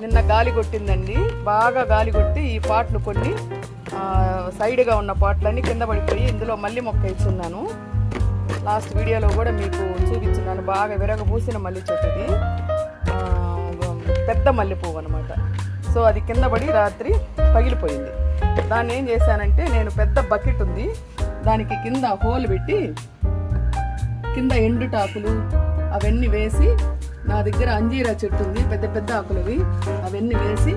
నిన్న గాలి కొట్టిందండి, బాగా గాలి కొట్టి ఈ పాట్లు కొన్ని సైడ్గా ఉన్న పాటలన్నీ కింద పడిపోయి ఇందులో మల్లి మొక్క ఇచ్చున్నాను. లాస్ట్ వీడియోలో కూడా మీకు చూపించున్నాను. బాగా విరగబూసిన మల్లి చెట్టుది, పెద్ద మల్లెపువ్వు అనమాట. సో అది కింద పడి రాత్రి పగిలిపోయింది. దాన్ని ఏం చేశానంటే, నేను పెద్ద బకెట్ ఉంది, దానికి కింద హోల్ పెట్టి కింద ఎండుటాకులు అవన్నీ వేసి, నా దగ్గర అంజీరా చెట్టు ఉంది, పెద్ద పెద్ద ఆకులవి, అవన్నీ వేసి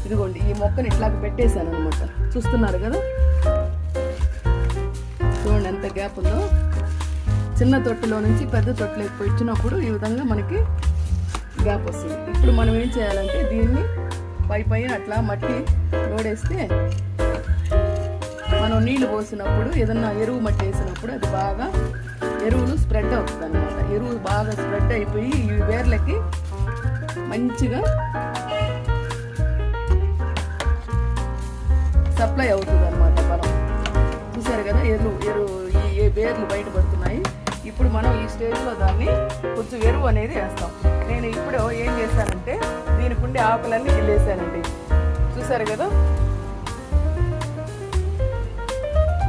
ఇదిగోండి ఈ మొక్కని ఇట్లాగ పెట్టేశాను అనమాట. చూస్తున్నారు కదా, చూడండి ఎంత గ్యాప్ ఉందో. చిన్న తొట్టులో నుంచి పెద్ద తొట్టులోకి పెట్టినప్పుడు ఈ విధంగా మనకి గ్యాప్ వస్తుంది. ఇప్పుడు మనం ఏం చేయాలంటే, దీన్ని పైన అట్లా మట్టి లోడేస్తే మనం నీళ్లు పోసినప్పుడు, ఏదన్నా ఎరువు మట్టి వేసినప్పుడు అది బాగా ఎరువులు స్ప్రెడ్ అవుతుంది అనమాట. ఎరువు బాగా స్ప్రెడ్ అయిపోయి ఈ వేర్లకి మంచిగా సప్లై అవుతుంది అనమాట బలం. చూసారు కదా, ఈ వేర్లు బయటపడుతున్నాయి. ఇప్పుడు మనం ఈ స్టేజ్లో దాన్ని కొంచెం ఎరువు అనేది వేస్తాం. నేను ఇప్పుడు ఏం చేశానంటే, దీనికి ఉండే ఆకులన్నీ గిల్లేసానండి. చూసారు కదా,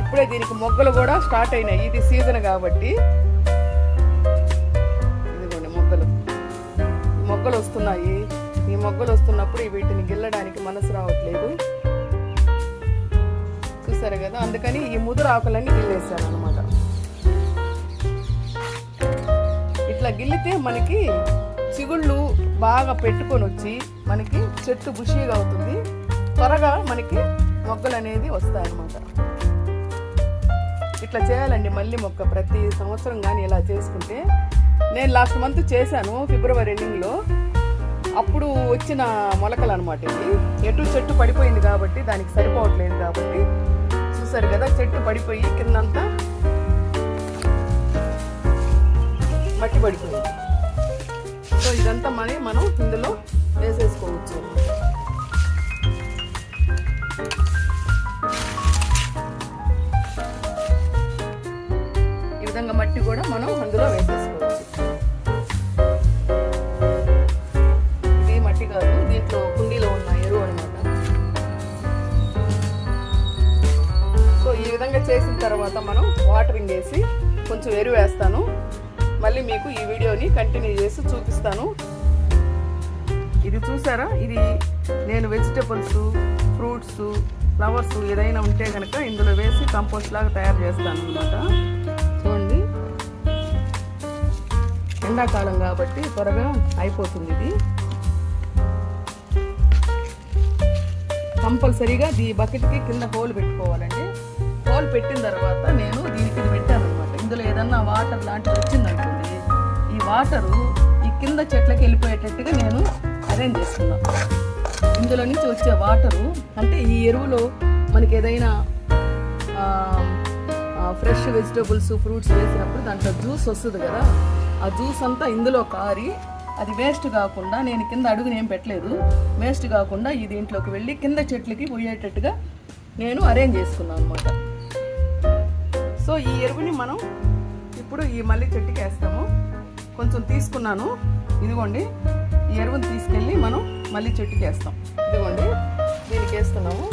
ఇప్పుడే దీనికి మొగ్గలు కూడా స్టార్ట్ అయినాయి. ఇది సీజన్ కాబట్టి ఇదిగోండి మొగ్గలు వస్తున్నాయి. ఈ మొగ్గలు వస్తున్నప్పుడు వీటిని గిల్లడానికి మనసు రావట్లేదు. చూసారు కదా, అందుకని ఈ ముదురు ఆకులన్నీ గిల్లేసాను అనమాట. ఇట్లా గిల్లితే మనకి చిగుళ్ళు బాగా పెట్టుకొని వచ్చి మనకి చెట్టు బుషీగా అవుతుంది. త్వరగా మనకి మొగ్గలు అనేది వస్తాయి అన్నమాట. ఇట్లా చేయాలండి మల్లి మొక్క ప్రతి సంవత్సరం కానీ ఇలా చేసుకుంటే. నేను లాస్ట్ మంత్ చేశాను, ఫిబ్రవరి ఎండింగ్లో. అప్పుడు వచ్చిన మొలకలు అనమాట ఇది. ఎటు చెట్టు పడిపోయింది కాబట్టి దానికి సరిపోవట్లేదు కాబట్టి, చూసారు కదా, చెట్టు పడిపోయి కిందంతా మట్టి పడిపోయింది. సో ఇదంతా మనం ఇందులో వేసేసుకోవచ్చు. ఈ విధంగా మట్టి కూడా మనం అందులో వేసేసుకోవచ్చు. ఇది మట్టి కాదు, దీంట్లో కుండీలో ఉన్న ఎరువు అనమాట. సో ఈ విధంగా చేసిన తర్వాత మనం వాటరింగ్ వేసి కొంచెం ఎరువు వేస్తాను. మళ్ళీ మీకు ఈ వీడియోని కంటిన్యూ చేసి చూపిస్తాను. ఇది చూసారా, ఇది నేను వెజిటబుల్స్, ఫ్రూట్స్, ఫ్లవర్స్ ఏదైనా ఉంటే కనుక ఇందులో వేసి కంపోస్ట్ లాగా తయారు చేస్తాను అనమాట. చూడండి, ఎండాకాలం కాబట్టి త్వరగా అయిపోతుంది. ఇది కంపల్సరీగా ఈ బకెట్కి కింద హోల్ పెట్టుకోవాలండి. హోల్ పెట్టిన తర్వాత నేను దీనికి పెట్టాను అనమాట. ఇందులో ఏదన్నా వాటర్ లాంటిది వచ్చిందనుకోండి, ఈ వాటరు ఈ కింద చెట్లకి వెళ్ళిపోయేటట్టుగా నేను అరేంజ్ చేసుకున్నాను. ఇందులో నుంచి వచ్చే వాటరు అంటే ఈ ఎరువులో మనకి ఏదైనా ఫ్రెష్ వెజిటబుల్స్, ఫ్రూట్స్ వేసినప్పుడు దాంట్లో జ్యూస్ వస్తుంది కదా, ఆ జ్యూస్ అంతా ఇందులో కారి అది వేస్ట్ కాకుండా, నేను కింద అడుగుని ఏం పెట్టలేదు, వేస్ట్ కాకుండా ఈ దీంట్లోకి వెళ్ళి కింద చెట్లకి పోయేటట్టుగా నేను అరేంజ్ చేసుకున్నాను అనమాట. సో ఈ ఎరువుని మనం ఇప్పుడు ఈ మల్లి చెట్టుకి వేస్తాము. కొంచెం తీసుకున్నాను, ఇదిగోండి ఈ ఎరువుని తీసుకెళ్ళి మనం మల్లి చెట్టుకి వేస్తాం. ఇదిగోండి దీనికి వేస్తున్నాము.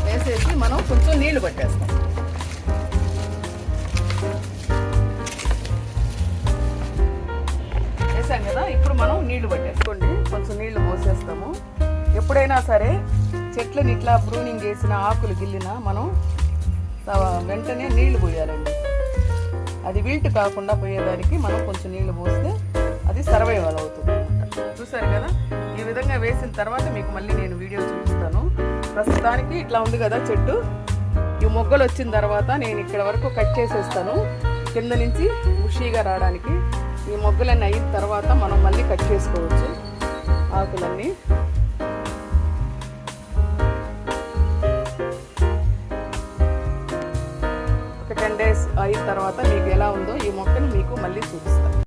వేసేసి మనం కొంచెం నీళ్లు పట్టేస్తాం. కదా, ఇప్పుడు మనం నీళ్లు పట్టేసుకోండి. కొంచెం నీళ్లు పోసేస్తాము. ఎప్పుడైనా సరే చెట్లను ఇట్లా ప్రూనింగ్ చేసిన ఆకులు గిల్లినా మనం వెంటనే నీళ్లు పోయాలండి. అది విల్ట్ కాకుండా పోయేదానికి మనం కొంచెం నీళ్లు పోస్తే అది సర్వైవల్ అవుతుంది అనమాట. చూసారు కదా, ఈ విధంగా వేసిన తర్వాత మీకు మళ్ళీ నేను వీడియో చూపిస్తాను. ప్రస్తుతానికి ఇట్లా ఉంది కదా చెట్టు. ఈ మొగ్గలు వచ్చిన తర్వాత నేను ఇక్కడ వరకు కట్ చేసేస్తాను, కింద నుంచి బుషీగా రావడానికి. ఈ మొగ్గలన్నీ అయిన తర్వాత మనం మళ్ళీ కట్ చేసుకోవచ్చు ఆకులన్నీ. ఒక 10 days అయిన తర్వాత మీకు ఎలా ఉందో ఈ మొక్కని మీకు మళ్ళీ చూపిస్తాను.